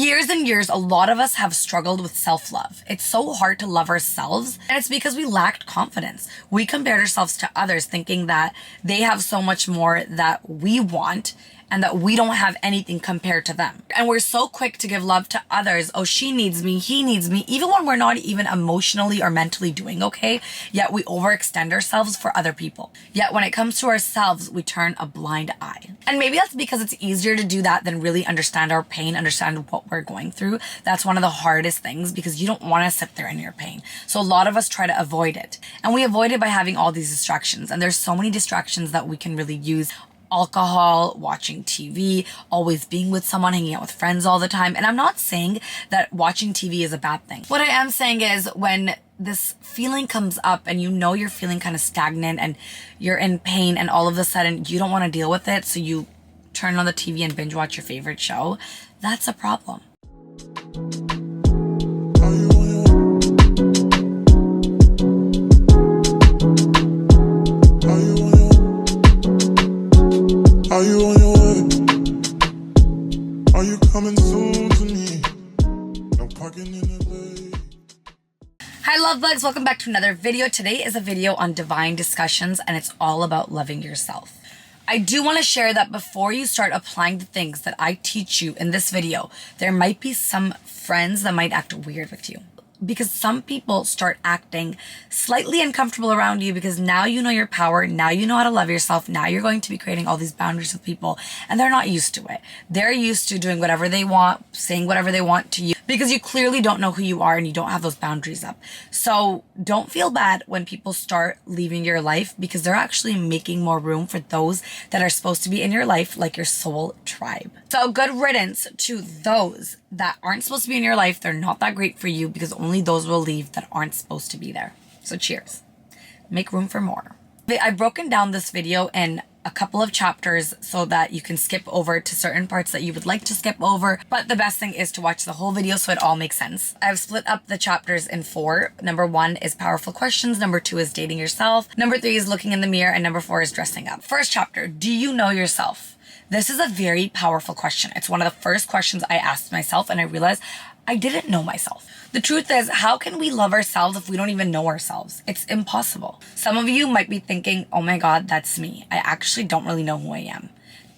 Years and years, a lot of us have struggled with self-love. It's so hard to love ourselves, and it's because we lacked confidence. We compared ourselves to others, thinking that they have so much more that we want and that we don't have anything compared to them. And we're so quick to give love to others. Oh, she needs me, he needs me, even when we're not even emotionally or mentally doing okay, yet we overextend ourselves for other people. Yet when it comes to ourselves, we turn a blind eye. And maybe that's because it's easier to do that than really understand our pain, understand what we're going through. That's one of the hardest things because you don't want to sit there in your pain. So a lot of us try to avoid it. And we avoid it by having all these distractions. And there's so many distractions that we can really use. Alcohol, watching TV, always being with someone, hanging out with friends all the time. And I'm not saying that watching TV is a bad thing. What I am saying is when this feeling comes up and you know you're feeling kind of stagnant and you're in pain and all of a sudden you don't want to deal with it, so you turn on the TV and binge watch your favorite show, that's a problem. Are you on your way? Are you coming soon to me? I'm parking in LA. Hi love bugs, welcome back to another video. Today is a video on divine discussions and it's all about loving yourself. I do want to share that before you start applying the things that I teach you in this video, there might be some friends that might act weird with you. Because some people start acting slightly uncomfortable around you because now you know your power, now you know how to love yourself, now you're going to be creating all these boundaries with people and they're not used to it. They're used to doing whatever they want, saying whatever they want to you because you clearly don't know who you are and you don't have those boundaries up. So don't feel bad when people start leaving your life because they're actually making more room for those that are supposed to be in your life, like your soul tribe. So good riddance to those that aren't supposed to be in your life. They're not that great for you because only those will leave that aren't supposed to be there. So cheers. Make room for more. I've broken down this video in a couple of chapters so that you can skip over to certain parts that you would like to skip over. But the best thing is to watch the whole video so it all makes sense. I've split up the chapters in 4. Number 1 is powerful questions. Number 2 is dating yourself. Number 3 is looking in the mirror. And number 4 is dressing up. First chapter, do you know yourself? This is a very powerful question. It's one of the first questions I asked myself and I realized I didn't know myself. The truth is, how can we love ourselves if we don't even know ourselves? It's impossible. Some of you might be thinking, oh my God, that's me. I actually don't really know who I am.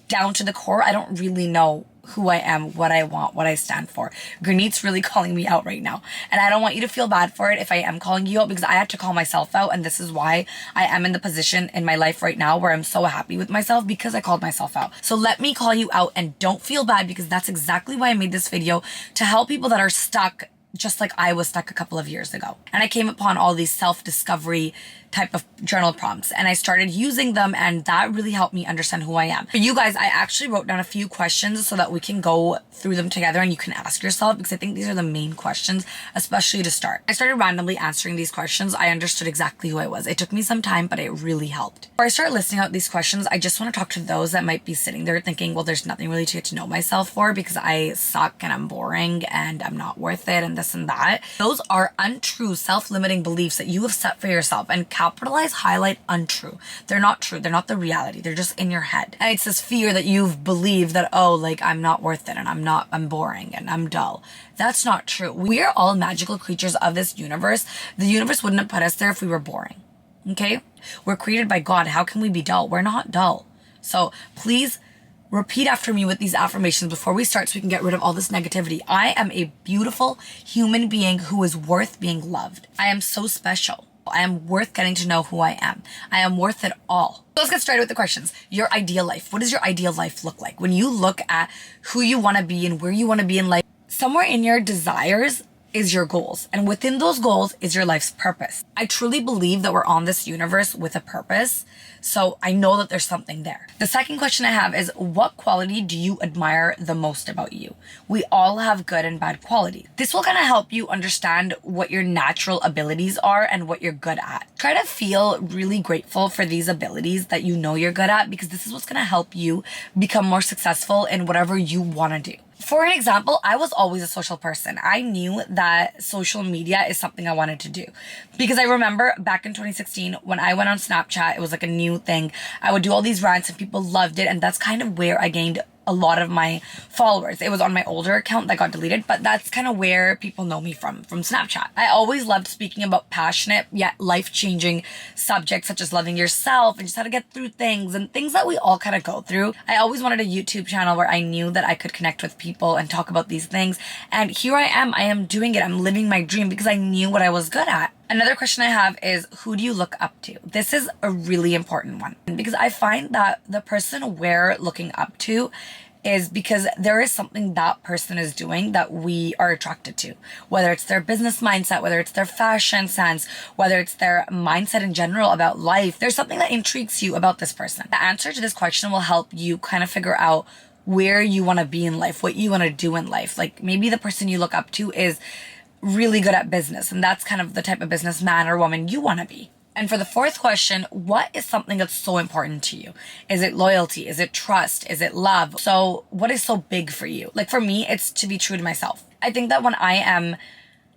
Down to the core, I don't really know who I am, what I want, what I stand for. Granit's really calling me out right now. And I don't want you to feel bad for it if I am calling you out because I had to call myself out. And this is why I am in the position in my life right now where I'm so happy with myself because I called myself out. So let me call you out and don't feel bad because that's exactly why I made this video, to help people that are stuck just like I was stuck a couple of years ago. And I came upon all these self-discovery type of journal prompts and I started using them and that really helped me understand who I am. For you guys, I actually wrote down a few questions so that we can go through them together and you can ask yourself because I think these are the main questions, especially to start. I started randomly answering these questions. I understood exactly who I was. It took me some time, but it really helped. Before I start listing out these questions, I just want to talk to those that might be sitting there thinking, well, there's nothing really to get to know myself for because I suck and I'm boring and I'm not worth it and this and that. Those are untrue self-limiting beliefs that you have set for yourself, and capitalize, highlight untrue. They're not true. They're not the reality. They're just in your head. And it's this fear that you've believed that, oh, like I'm not worth it and I'm boring and I'm dull. That's not true. We are all magical creatures of this universe. The universe wouldn't have put us there if we were boring. Okay? We're created by God. How can we be dull? We're not dull. So please repeat after me with these affirmations before we start so we can get rid of all this negativity. I am a beautiful human being who is worth being loved. I am so special. I am worth getting to know who I am. I am worth it all. So let's get started with the questions. Your ideal life. What does your ideal life look like? When you look at who you want to be and where you want to be in life, somewhere in your desires is your goals. And within those goals is your life's purpose. I truly believe that we're on this universe with a purpose. So I know that there's something there. The second question I have is, what quality do you admire the most about you? We all have good and bad qualities. This will kind of help you understand what your natural abilities are and what you're good at. Try to feel really grateful for these abilities that you know you're good at because this is what's going to help you become more successful in whatever you want to do. For an example, I was always a social person. I knew that social media is something I wanted to do because I remember back in 2016 when I went on Snapchat, it was like a new thing. I would do all these rants and people loved it. And that's kind of where I gained a lot of my followers. It was on my older account that got deleted, but that's kind of where people know me from Snapchat. I always loved speaking about passionate yet life-changing subjects such as loving yourself and just how to get through things and things that we all kind of go through. I always wanted a YouTube channel where I knew that I could connect with people and talk about these things. And here I am doing it. I'm living my dream because I knew what I was good at. Another question I have is, who do you look up to? This is a really important one because I find that the person we're looking up to is because there is something that person is doing that we are attracted to. Whether it's their business mindset, whether it's their fashion sense, whether it's their mindset in general about life, there's something that intrigues you about this person. The answer to this question will help you kind of figure out where you want to be in life, what you want to do in life. Like maybe the person you look up to is really good at business, and that's kind of the type of businessman or woman you want to be. And for the fourth question, what is something that's so important to you? Is it loyalty? Is it trust? Is it love? So what is so big for you? Like for me, it's to be true to myself. I think that when I am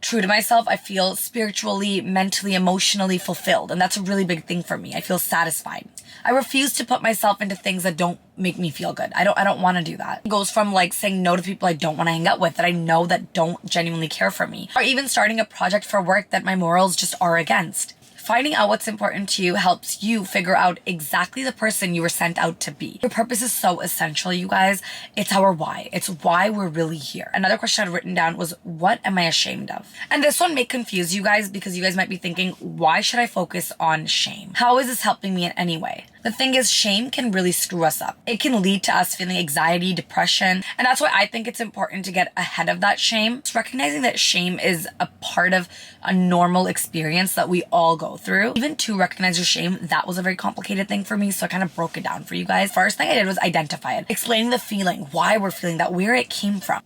true to myself, I feel spiritually, mentally, emotionally fulfilled. And that's a really big thing for me. I feel satisfied. I refuse to put myself into things that don't make me feel good. I don't want to do that. It goes from like saying no to people I don't want to hang out with, that I know that don't genuinely care for me, or even starting a project for work that my morals just are against. Finding out what's important to you helps you figure out exactly the person you were sent out to be. Your purpose is so essential, you guys. It's our why. It's why we're really here. Another question I'd written down was, what am I ashamed of? And this one may confuse you guys because you guys might be thinking, why should I focus on shame? How is this helping me in any way? The thing is, shame can really screw us up. It can lead to us feeling anxiety, depression, and that's why I think it's important to get ahead of that shame. It's recognizing that shame is a part of a normal experience that we all go through. Even to recognize your shame, that was a very complicated thing for me, so I kind of broke it down for you guys. First thing I did was identify it, explaining the feeling, why we're feeling that, where it came from.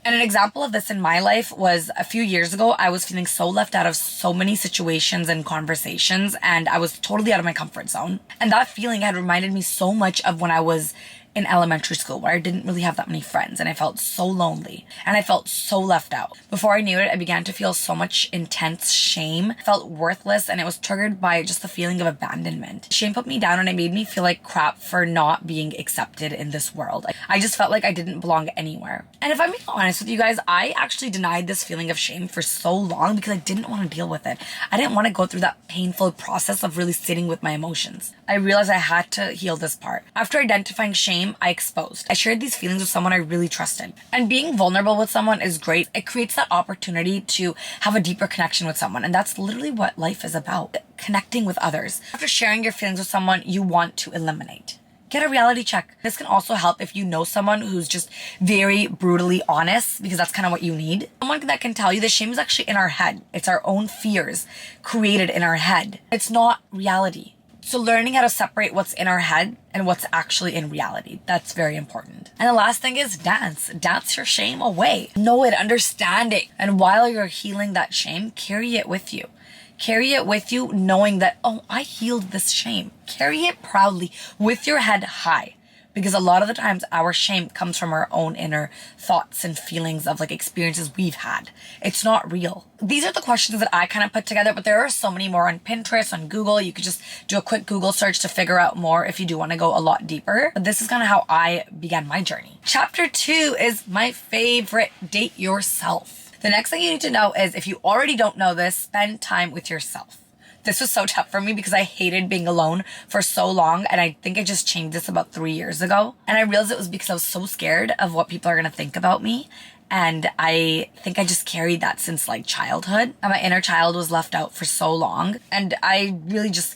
And an example of this in my life was a few years ago. I was feeling so left out of so many situations and conversations, and I was totally out of my comfort zone. And that feeling had reminded me so much of when I was in elementary school, where I didn't really have that many friends and I felt so lonely and I felt so left out. Before I knew it, I began to feel so much intense shame. I felt worthless, and it was triggered by just the feeling of abandonment. Shame put me down and it made me feel like crap for not being accepted in this world. I just felt like I didn't belong anywhere. And if I'm being honest with you guys, I actually denied this feeling of shame for so long because I didn't want to deal with it. I didn't want to go through that painful process of really sitting with my emotions. I realized I had to heal this part. After identifying shame, I exposed. I shared these feelings with someone I really trusted. And being vulnerable with someone is great. It creates that opportunity to have a deeper connection with someone. And that's literally what life is about. Connecting with others. After sharing your feelings with someone you want to eliminate, get a reality check. This can also help if you know someone who's just very brutally honest, because that's kind of what you need. Someone that can tell you the shame is actually in our head. It's our own fears created in our head. It's not reality. So learning how to separate what's in our head and what's actually in reality, that's very important. And the last thing is dance. Dance your shame away. Know it, understand it. And while you're healing that shame, carry it with you. Carry it with you knowing that, oh, I healed this shame. Carry it proudly with your head high. Because a lot of the times our shame comes from our own inner thoughts and feelings of like experiences we've had. It's not real. These are the questions that I kind of put together, but there are so many more on Pinterest, on Google. You could just do a quick Google search to figure out more if you do want to go a lot deeper. But this is kind of how I began my journey. Chapter 2 is my favorite, date yourself. The next thing you need to know is, if you already don't know this, spend time with yourself. This was so tough for me because I hated being alone for so long. And I think I just changed this about 3 years ago. And I realized it was because I was so scared of what people are going to think about me. And I think I just carried that since like childhood. And my inner child was left out for so long. And I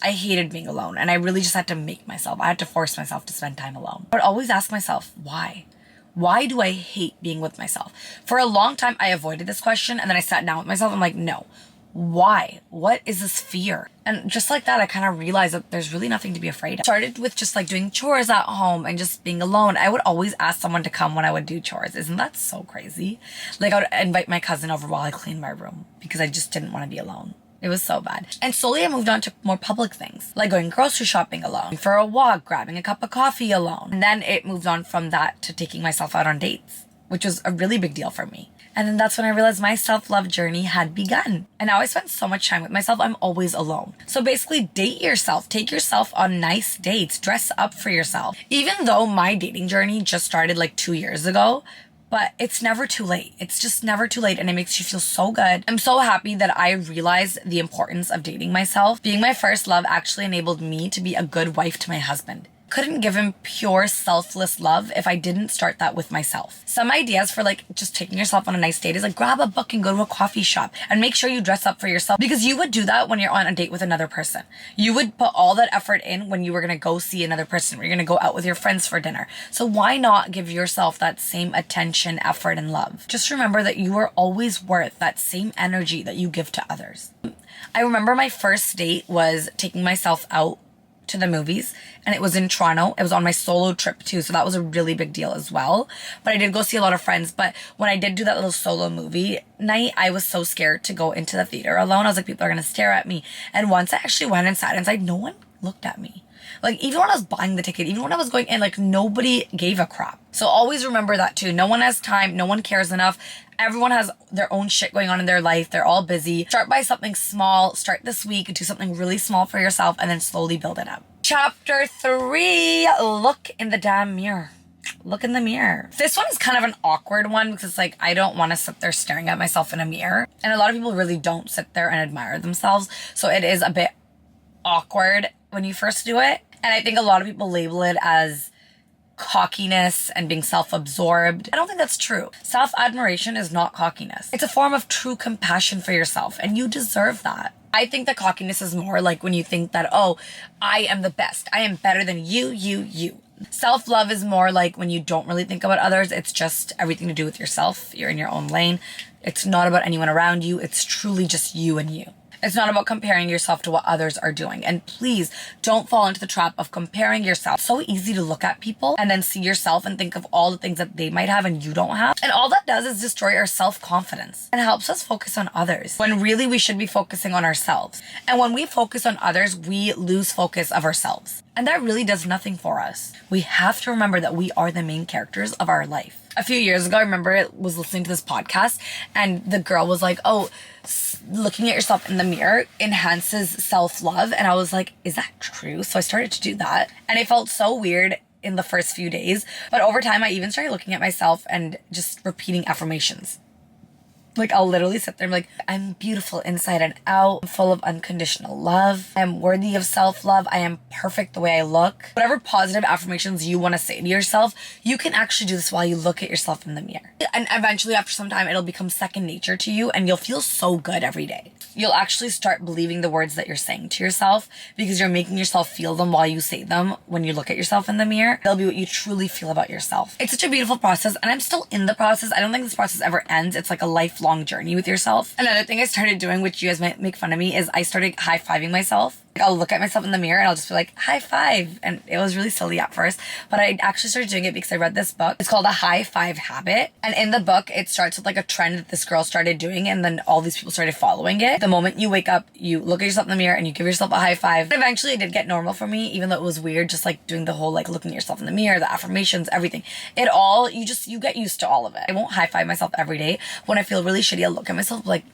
hated being alone. And I really just had I had to force myself to spend time alone. I would always ask myself, why? Why do I hate being with myself? For a long time, I avoided this question. And then I sat down with myself. I'm like, no. Why? What is this fear? And just like that, I kind of realized that there's really nothing to be afraid of. Started with just like doing chores at home and just being alone. I would always ask someone to come when I would do chores. Isn't that so crazy? Like I would invite my cousin over while I cleaned my room because I just didn't want to be alone. It was so bad. And slowly I moved on to more public things, like going grocery shopping alone, for a walk, grabbing a cup of coffee alone. And then it moved on from that to taking myself out on dates, which was a really big deal for me. And then that's when I realized my self-love journey had begun. And now I spend so much time with myself, I'm always alone. So basically, date yourself. Take yourself on nice dates. Dress up for yourself. Even though my dating journey just started like 2 years ago, but it's never too late. It's just never too late, and it makes you feel so good. I'm so happy that I realized the importance of dating myself. Being my first love actually enabled me to be a good wife to my husband. Couldn't give him pure selfless love if I didn't start that with myself. Some ideas for like just taking yourself on a nice date is like grab a book and go to a coffee shop and make sure you dress up for yourself, because you would do that when you're on a date with another person. You would put all that effort in when you were going to go see another person, when you're going to go out with your friends for dinner. So why not give yourself that same attention, effort, and love? Just remember that you are always worth that same energy that you give to others. I remember my first date was taking myself out to the movies, and it was in Toronto. It was on my solo trip too, so that was a really big deal as well. But I did go see a lot of friends. But when I did do that little solo movie night, I was so scared to go into the theater alone. I was like, people are gonna stare at me. And once I actually went and sat inside, no one looked at me. Like, even when I was buying the ticket, even when I was going in, like, nobody gave a crap. So always remember that too. No one has time. No one cares enough. Everyone has their own shit going on in their life. They're all busy. Start by something small. Start this week and do something really small for yourself, and then slowly build it up. Chapter 3, look in the damn mirror. Look in the mirror. This one is kind of an awkward one because it's like, I don't want to sit there staring at myself in a mirror. And a lot of people really don't sit there and admire themselves. So it is a bit awkward when you first do it. And I think a lot of people label it as cockiness and being self-absorbed. I don't think that's true. Self-admiration is not cockiness. It's a form of true compassion for yourself, and you deserve that. I think that cockiness is more like when you think that, oh, I am the best. I am better than you. Self-love is more like when you don't really think about others. It's just everything to do with yourself. You're in your own lane. It's not about anyone around you. It's truly just you and you. It's not about comparing yourself to what others are doing. And please don't fall into the trap of comparing yourself. It's so easy to look at people and then see yourself and think of all the things that they might have and you don't have. And all that does is destroy our self-confidence and helps us focus on others when really we should be focusing on ourselves. And when we focus on others, we lose focus of ourselves. And that really does nothing for us. We have to remember that we are the main characters of our life. A few years ago, I remember I was listening to this podcast and the girl was like, oh, looking at yourself in the mirror enhances self-love. And I was like, is that true? So I started to do that. And it felt so weird in the first few days. But over time, I even started looking at myself and just repeating affirmations. Like, I'll literally sit there and be like, I'm beautiful inside and out. I'm full of unconditional love. I'm worthy of self-love. I am perfect the way I look. Whatever positive affirmations you want to say to yourself, you can actually do this while you look at yourself in the mirror. And eventually, after some time, it'll become second nature to you and you'll feel so good every day. You'll actually start believing the words that you're saying to yourself because you're making yourself feel them while you say them. When you look at yourself in the mirror, they'll be what you truly feel about yourself. It's such a beautiful process, and I'm still in the process. I don't think this process ever ends. It's like a lifelong journey with yourself. Another thing I started doing, which you guys might make fun of me, is I started high-fiving myself. Like, I'll look at myself in the mirror and I'll just be like, high five. And it was really silly at first, but I actually started doing it because I read this book. It's called A High Five Habit. And in the book, it starts with like a trend that this girl started doing, and then all these people started following it. The moment you wake up, you look at yourself in the mirror and you give yourself a high five. But eventually it did get normal for me, even though it was weird, just like doing the whole like looking at yourself in the mirror, the affirmations, everything. It all, you get used to all of it. I won't high five myself every day. When I feel really shitty, I'll look at myself like,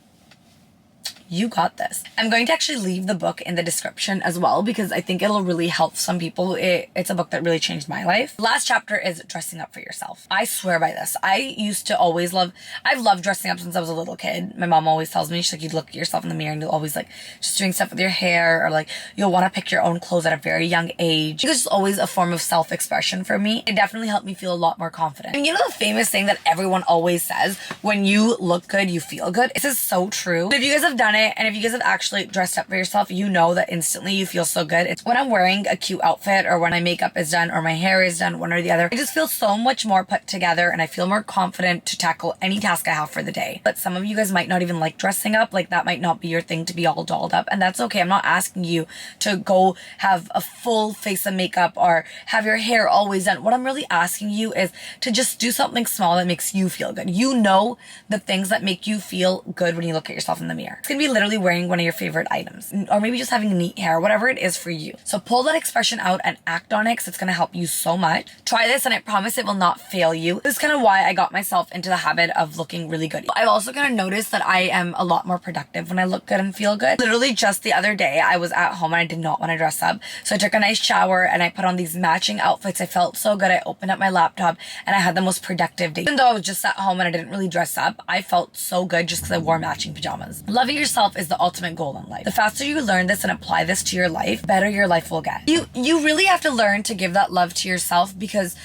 you got this. I'm going to actually leave the book in the description as well because I think it'll really help some people. It's a book that really changed my life. Last chapter is dressing up for yourself. I swear by this. I used to always I've loved dressing up since I was a little kid. My mom always tells me, she's like, you look at yourself in the mirror and you'll always like just doing stuff with your hair, or like you'll want to pick your own clothes at a very young age. It's just always a form of self-expression for me. It definitely helped me feel a lot more confident. And you know the famous thing that everyone always says, when you look good, you feel good? This is so true. But if you guys have done it, and if you guys have actually dressed up for yourself, you know that instantly you feel so good. It's when I'm wearing a cute outfit, or when my makeup is done, or my hair is done, one or the other. I just feel so much more put together, and I feel more confident to tackle any task I have for the day. But some of you guys might not even like dressing up. Like, that might not be your thing to be all dolled up, and that's okay. I'm not asking you to go have a full face of makeup or have your hair always done. What I'm really asking you is to just do something small that makes you feel good. You know the things that make you feel good when you look at yourself in the mirror. It's gonna be be literally wearing one of your favorite items, or maybe just having neat hair, whatever it is for you. So pull that expression out and act on it, because it's going to help you so much. Try this and I promise it will not fail you. This is kind of why I got myself into the habit of looking really good. I've also kind of noticed that I am a lot more productive when I look good and feel good. Literally just the other day, I was at home and I did not want to dress up. So I took a nice shower and I put on these matching outfits. I felt so good. I opened up my laptop and I had the most productive day. Even though I was just at home and I didn't really dress up, I felt so good just because I wore matching pajamas. Loving yourself is the ultimate goal in life. The faster you learn this and apply this to your life, better your life will get. You really have to learn to give that love to yourself, because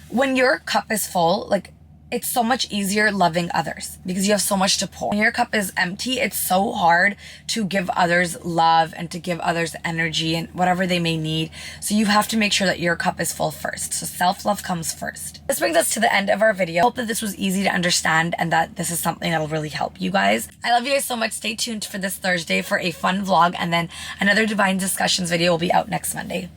when your cup is full, like, it's so much easier loving others because you have so much to pour. When your cup is empty, it's so hard to give others love and to give others energy and whatever they may need. So you have to make sure that your cup is full first. So self-love comes first. This brings us to the end of our video. I hope that this was easy to understand and that this is something that'll really help you guys. I love you guys so much. Stay tuned for this Thursday for a fun vlog, and then another Divine Discussions video will be out next Monday.